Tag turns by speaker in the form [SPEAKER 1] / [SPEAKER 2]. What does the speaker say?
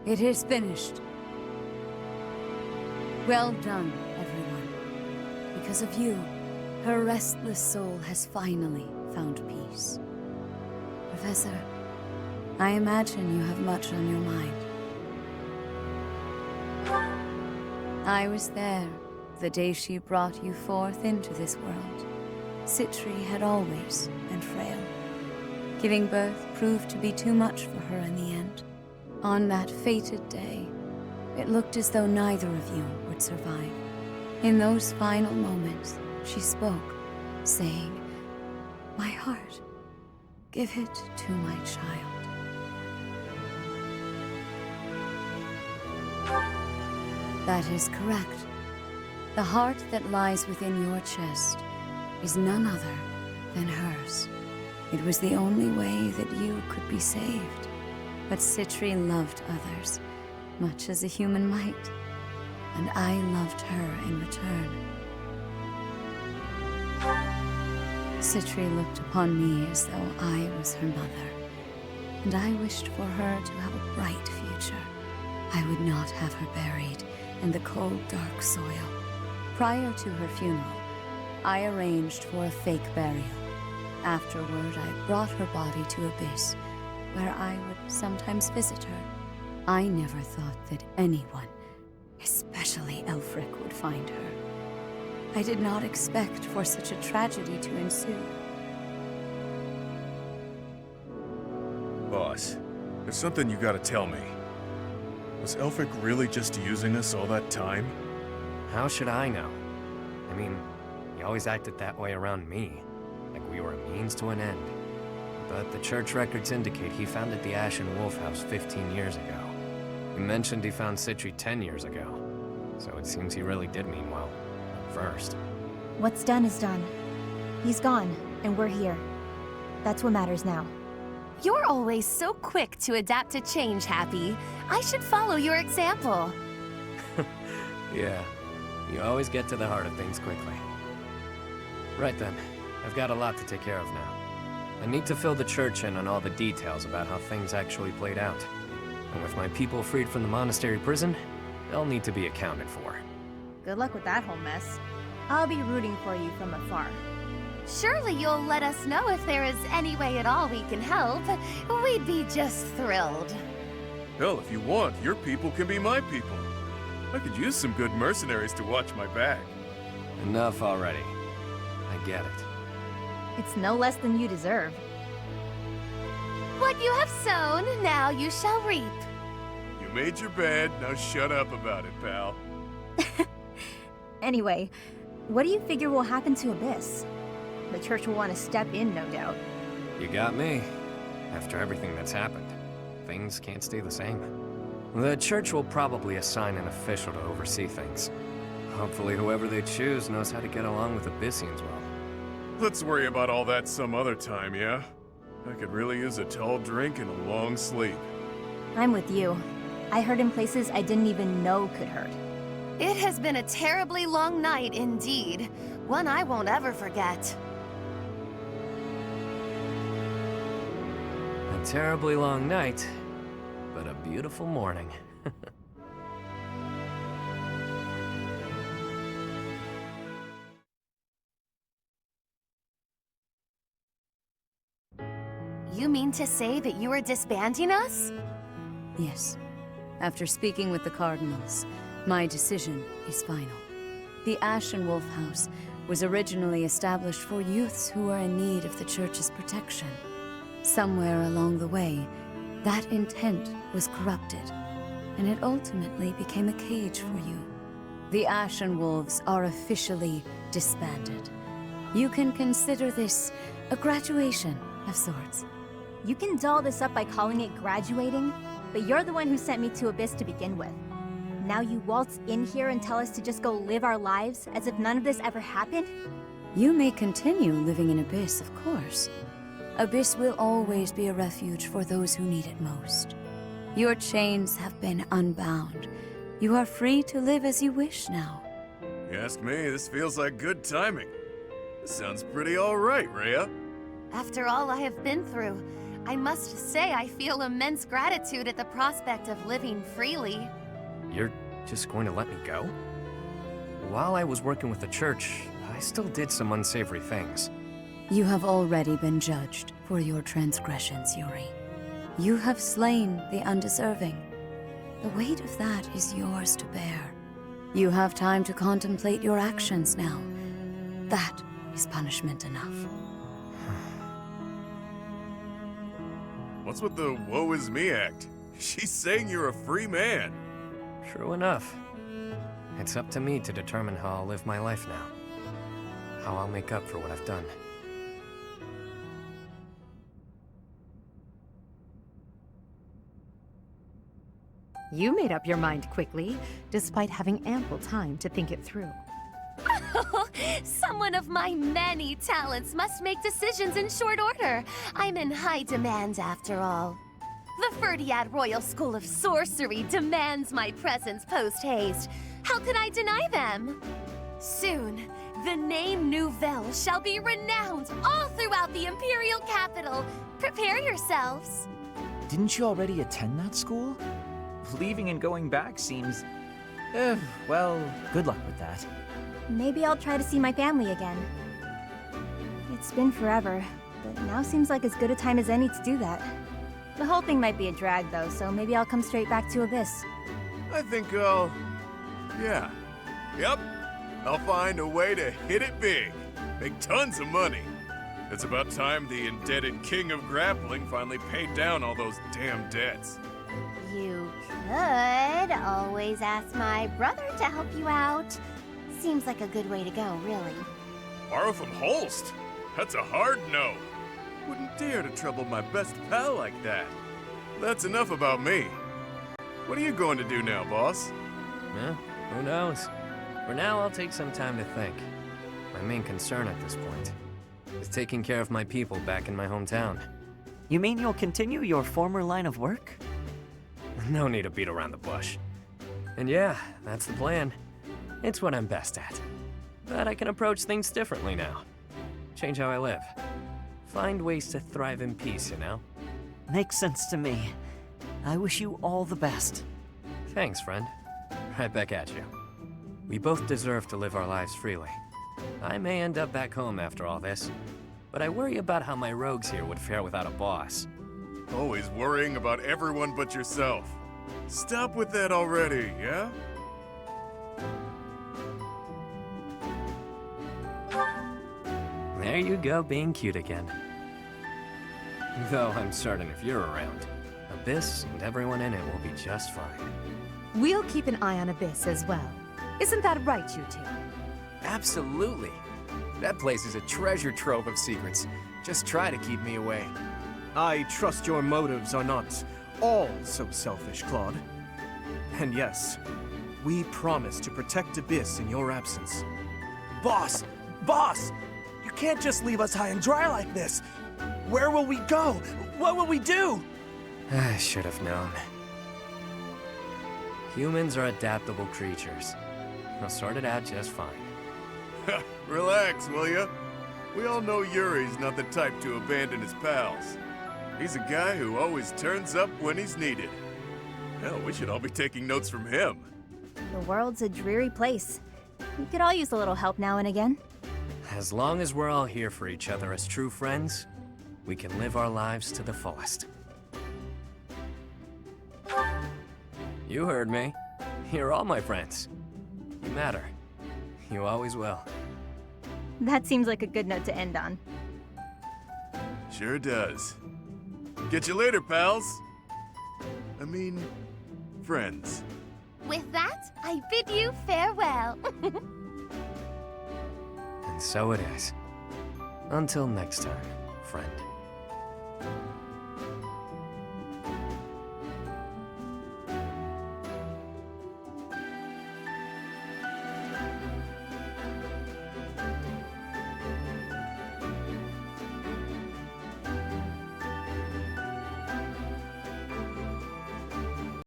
[SPEAKER 1] It is finished. Well done, everyone. Because of you, her restless soul has finally found peace. Professor, I imagine you have much on your mind. I was there the day she brought you forth into this world. Citri had always been frail. Giving birth proved to be too much for her in the end. On that fated day, it looked as though neither of you would survive. In those final moments, she spoke, saying, "My heart, give it to my child." That is correct. The heart that lies within your chest is none other than hers. It was the only way that you could be saved. But Citri loved others, much as a human might, and I loved her in return. Citri looked upon me as though I was her mother, and I wished for her to have a bright future. I would not have her buried in the cold, dark soil. Prior to her funeral, I arranged for a fake burial. Afterward, I brought her body to Abyss, where I would sometimes visit her. I never thought that anyone, especially Elfric, would find her. I did not expect for such a tragedy to ensue.
[SPEAKER 2] Boss, there's something you gotta tell me. Was Elfric really just using us all that time?
[SPEAKER 3] How should I know? I mean, he always acted that way around me, like we were a means to an end. But the church records indicate he founded the Ashen Wolf House 15 years ago. He mentioned he found Citri 10 years ago, so it seems he really did mean well, at first.
[SPEAKER 4] What's done is done. He's gone, and we're here. That's what matters now.
[SPEAKER 5] You're always so quick to adapt to change, Happy. I should follow your example.
[SPEAKER 3] Yeah, you always get to the heart of things quickly. Right then, I've got a lot to take care of now. I need to fill the church in on all the details about how things actually played out. And with my people freed from the monastery prison, they'll need to be accounted for.
[SPEAKER 4] Good luck with that whole mess. I'll be rooting for you from afar.
[SPEAKER 5] Surely you'll let us know if there is any way at all we can help. We'd be just thrilled.
[SPEAKER 2] Hell, if you want, your people can be my people. I could use some good mercenaries to watch my back.
[SPEAKER 3] Enough already. I get it.
[SPEAKER 4] It's no less than you deserve.
[SPEAKER 5] What you have sown, now you shall reap.
[SPEAKER 2] You made your bed, now shut up about it, pal.
[SPEAKER 4] Anyway, what do you figure will happen to Abyss? The church will want to step in, no doubt.
[SPEAKER 3] You got me. After everything that's happened, things can't stay the same. The church will probably assign an official to oversee things. Hopefully whoever they choose knows how to get along with Abyssians well.
[SPEAKER 2] Let's worry about all that some other time, yeah? I could really use a tall drink and a long sleep.
[SPEAKER 4] I'm with you. I hurt in places I didn't even know could hurt.
[SPEAKER 5] It has been a terribly long night indeed. One I won't ever forget.
[SPEAKER 3] A terribly long night, but a beautiful morning.
[SPEAKER 5] You mean to say that you are disbanding us?
[SPEAKER 1] Yes. After speaking with the cardinals, my decision is final. The Ashen Wolf House was originally established for youths who were in need of the church's protection. Somewhere along the way, that intent was corrupted, and it ultimately became a cage for you. The Ashen Wolves are officially disbanded. You can consider this a graduation of sorts.
[SPEAKER 4] You can doll this up by calling it graduating, but you're the one who sent me to Abyss to begin with. Now you waltz in here and tell us to just go live our lives as if none of this ever happened?
[SPEAKER 1] You may continue living in Abyss, of course. Abyss will always be a refuge for those who need it most. Your chains have been unbound. You are free to live as you wish now.
[SPEAKER 2] You ask me, this feels like good timing. This sounds pretty alright, Rhea.
[SPEAKER 5] After all I have been through, I must say I feel immense gratitude at the prospect of living freely.
[SPEAKER 3] You're just going to let me go? While I was working with the church, I still did some unsavory things.
[SPEAKER 1] You have already been judged for your transgressions, Yuri. You have slain the undeserving. The weight of that is yours to bear. You have time to contemplate your actions now. That is punishment enough.
[SPEAKER 2] What's with the woe is me act? She's saying you're a free man.
[SPEAKER 3] True enough. It's up to me to determine how I'll live my life now. How I'll make up for what I've done.
[SPEAKER 6] You made up your mind quickly, despite having ample time to think it through.
[SPEAKER 5] Someone of my many talents must make decisions in short order. I'm in high demand after all. The Ferdiad Royal School of Sorcery demands my presence post-haste. How could I deny them? Soon, the name Nouvelle shall be renowned all throughout the Imperial capital. Prepare yourselves.
[SPEAKER 7] Didn't you already attend that school? Leaving and going back seems... well, good luck with that.
[SPEAKER 4] Maybe I'll try to see my family again. It's been forever, but now seems like as good a time as any to do that. The whole thing might be a drag though, so maybe I'll come straight back to Abyss.
[SPEAKER 2] I think I'll... yeah. Yep. I'll find a way to hit it big. Make tons of money. It's about time the indebted king of grappling finally paid down all those damn debts.
[SPEAKER 5] You could always ask my brother to help you out. Seems like a good way to go, really.
[SPEAKER 2] Borrow from Holst? That's a hard no. Wouldn't dare to trouble my best pal like that. That's enough about me. What are you going to do now, boss?
[SPEAKER 3] Who knows? For now, I'll take some time to think. My main concern at this point is taking care of my people back in my hometown.
[SPEAKER 7] You mean you'll continue your former line of work?
[SPEAKER 3] No need to beat around the bush. And yeah, that's the plan. It's what I'm best at. But I can approach things differently now. Change how I live. Find ways to thrive in peace, you know?
[SPEAKER 7] Makes sense to me. I wish you all the best.
[SPEAKER 3] Thanks, friend. Right back at you. We both deserve to live our lives freely. I may end up back home after all this, but I worry about how my rogues here would fare without a boss.
[SPEAKER 2] Always worrying about everyone but yourself. Stop with that already, yeah?
[SPEAKER 3] There you go, being cute again. Though I'm certain if you're around, Abyss and everyone in it will be just fine.
[SPEAKER 6] We'll keep an eye on Abyss as well. Isn't that right, you two?
[SPEAKER 8] Absolutely. That place is a treasure trove of secrets. Just try to keep me away.
[SPEAKER 9] I trust your motives are not all so selfish, Claude. And yes, we promise to protect Abyss in your absence. Boss! Boss! You can't just leave us high and dry like this! Where will we go? What will we do?
[SPEAKER 3] I should have known. Humans are adaptable creatures. They'll sort it out just fine.
[SPEAKER 2] Relax, will ya? We all know Yuri's not the type to abandon his pals. He's a guy who always turns up when he's needed. Hell, we should all be taking notes from him.
[SPEAKER 4] The world's a dreary place. We could all use a little help now and again.
[SPEAKER 3] As long as we're all here for each other as true friends, we can live our lives to the fullest. You heard me. You're all my friends. You matter. You always will.
[SPEAKER 4] That seems like a good note to end on.
[SPEAKER 2] Sure does. Get you later, pals. I mean, friends.
[SPEAKER 5] With that, I bid you farewell.
[SPEAKER 3] And so it is. Until next time, friend.